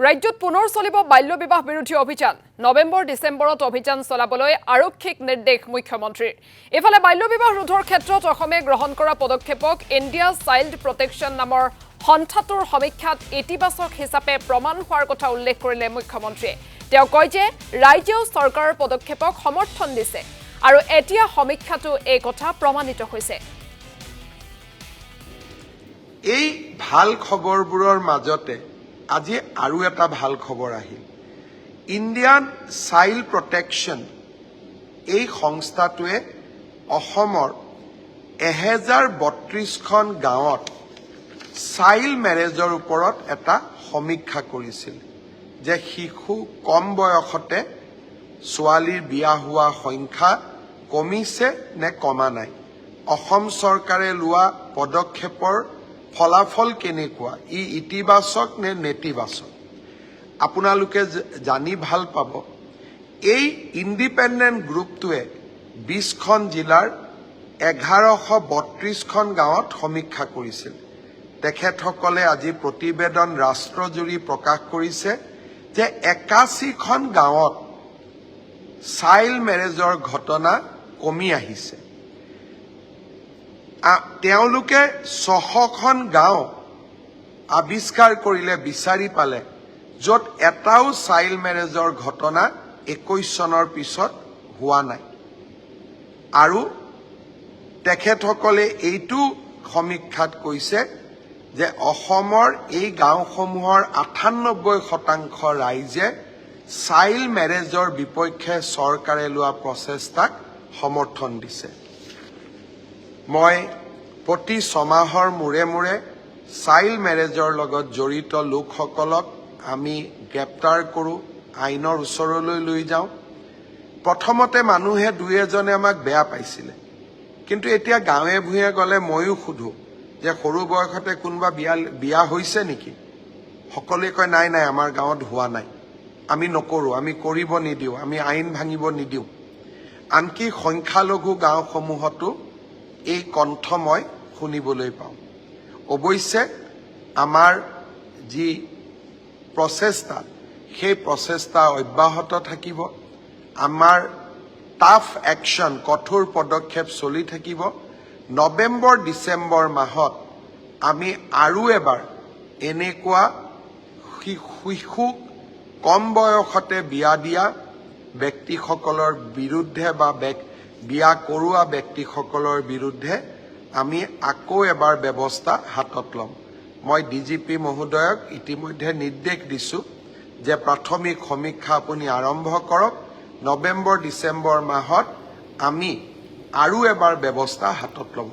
ৰাজ্যত পুনৰ চলিব বাল্য বিবাহ বিৰোধী অভিযান নৱেম্বৰ ডিচেম্বৰত অভিযান চলাবলৈ আৰক্ষীক নিৰ্দেশ মুখ্যমন্ত্ৰীৰ এফালে বাল্য বিবাহ ৰোধৰ ক্ষেত্ৰত অসমে গ্ৰহণ কৰা পদক্ষেপক ইণ্ডিয়া চাইল্ড প্ৰটেকশ্যন নামৰ সংস্থাটোৰ সমীক্ষাত ইতিবাচক হিচাপে প্ৰমাণ হোৱাৰ কথা উল্লেখ কৰিলে মুখ্যমন্ত্ৰীয়ে তেওঁ কয় যে ৰাজ্যও চৰকাৰৰ পদক্ষেপক সমৰ্থন দিছে আৰু এতিয়া সমীক্ষাটো এই কথা প্ৰমাণিত হৈছে এই ভাল খবৰবোৰৰ মাজতে আজি আৰু এটা ভাল খবৰ আহিল ইণ্ডিয়ান চাইল্ড প্ৰটেকশ্যন এই সংস্থাটোৱে অসমৰ 1032খন গাঁৱত চাইল্ড মেৰেজৰ ওপৰত এটা সমীক্ষা কৰিছিল যে শিশু কম বয়সতে ছোৱালীৰ বিয়া হোৱা সংখ্যা কমিছে নে কমা নাই অসম চৰকাৰে লোৱা পদক্ষেপৰ ফলাফল কেনেকুৱা ই ইতিবাচক নে নেতিবাচক আপোনালোকে জানি ভাল পাব এই ইণ্ডিপেণ্ডেণ্ট গ্ৰুপটোৱে 20খন জিলাৰ 1132খন গাঁৱত সমীক্ষা কৰিছিল তেখেতসকলে আজি প্ৰতিবেদন ৰাষ্ট্ৰজুৰি প্ৰকাশ কৰিছে যে 81খন গাঁৱত চাইল্ড মেৰেজৰ ঘটনা কমি আহিছে তেওঁলোকে 600খন গাঁও আৱিষ্কাৰ কৰিলে বিচাৰি পালে য'ত এটাও চাইল্ড মেৰেজৰ ঘটনা 21 চনৰ পিছত হোৱা নাই আৰু তেখেতসকলে এইটো সমীক্ষাত কৈছে যে অসমৰ এই গাঁওসমূহৰ 98% ৰাইজে চাইল্ড মেৰেজৰ বিপক্ষে চৰকাৰে লোৱা প্ৰচেষ্টাক সমৰ্থন দিছে মই প্ৰতি ছমাহৰ মূৰে মূৰে চাইল্ড মেৰেজৰ লগত জড়িত লোকসকলক আমি গ্ৰেপ্তাৰ কৰোঁ আইনৰ ওচৰলৈ লৈ যাওঁ প্ৰথমতে মানুহে দুই এজনে আমাক বেয়া পাইছিলে কিন্তু এতিয়া গাঁৱে ভূঞে গ'লে ময়ো সুধো যে সৰু বয়সতে কোনোবা বিয়া হৈছে নেকি সকলোৱে কয় নাই নাই আমাৰ গাঁৱত হোৱা নাই আমি নকৰোঁ আমি কৰিব নিদিওঁ আমি আইন ভাঙিব নিদিওঁ আনকি সংখ্যালঘু গাঁওসমূহতো এই কণ্ঠ মই শুনিবলৈ পাওঁ অৱশ্যে আমাৰ যি প্ৰচেষ্টা সেই প্ৰচেষ্টা অব্যাহত থাকিব আমাৰ টাফ একশ্যন কঠোৰ পদক্ষেপ চলি থাকিব নৱেম্বৰ ডিচেম্বৰ মাহত আমি আৰু এবাৰ এনেকুৱা শিশু কম বয়সতে বিয়া দিয়া ব্যক্তিসকলৰ বিৰুদ্ধে বা বিয়া কৰোৱা ব্যক্তিসকলৰ বিৰুদ্ধে আমি আকৌ এবাৰ ব্যৱস্থা হাতত ল'ম মই ডিজিপি মহোদয়ক ইতিমধ্যে নিৰ্দেশ দিছোঁ যে প্ৰাথমিক সমীক্ষা আপুনি আৰম্ভ কৰক নৱেম্বৰ ডিচেম্বৰ মাহত আমি আৰু এবাৰ ব্যৱস্থা হাতত ল'ম